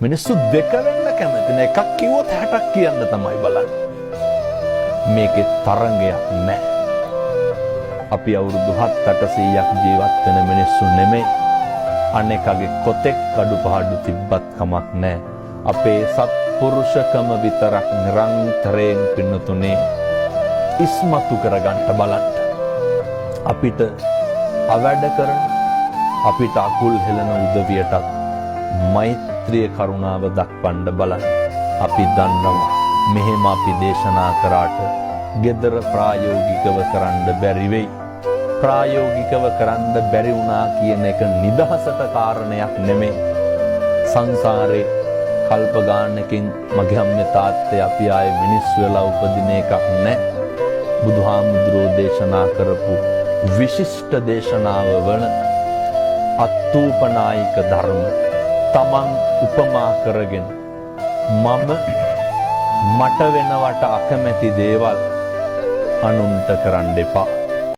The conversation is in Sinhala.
මිනිස්සු දෙක වෙන්න කැමති නෑ. එකක් කිව්වොත් 60ක් කියන්න තමයි බලන්නේ. මේකේ තරංගයක් නෑ. අපි අවුරුදු 7-800ක් ජීවත් වෙන මිනිස්සු නෙමෙයි. අනේකගේ කොතෙක් අඩුපාඩු තිබ්බත් කමක් නෑ. අපේ සත්පුරුෂකම විතරක් නිරන්තරයෙන් පින්නතුනේ ඉස්මතු කරගන්න බලන්න. අපිට අවැඩ කරන, අපිට අකුල් හෙලන උදවියටත් මෛත්‍රිය කරුණාව දක්වන්න බලන්න. අපි දන්නවා මෙහෙම අපි දේශනා කරාට gedara ප්‍රායෝගිකව කරන්න බැරි වෙයි. ප්‍රායෝගිකව කරන්න බැරි වුණා කියන එක නිදහසට කාරණයක් නෙමෙයි. සංසාරේ කල්ප ගානකින් මගේ අම්මේ තාත්තේ අපි ආයේ මිනිස්සු වෙලා උපදින එකක් නෑ. බුදුහාමුදුරෝ දේශනා කරපු විශිෂ්ට දේශනාව වන අත්ූපනායික ධර්ම තමන් උපමා කරගෙන මට වෙනවට අකමැති දේවල් අනුන්ට කරන්න එපා.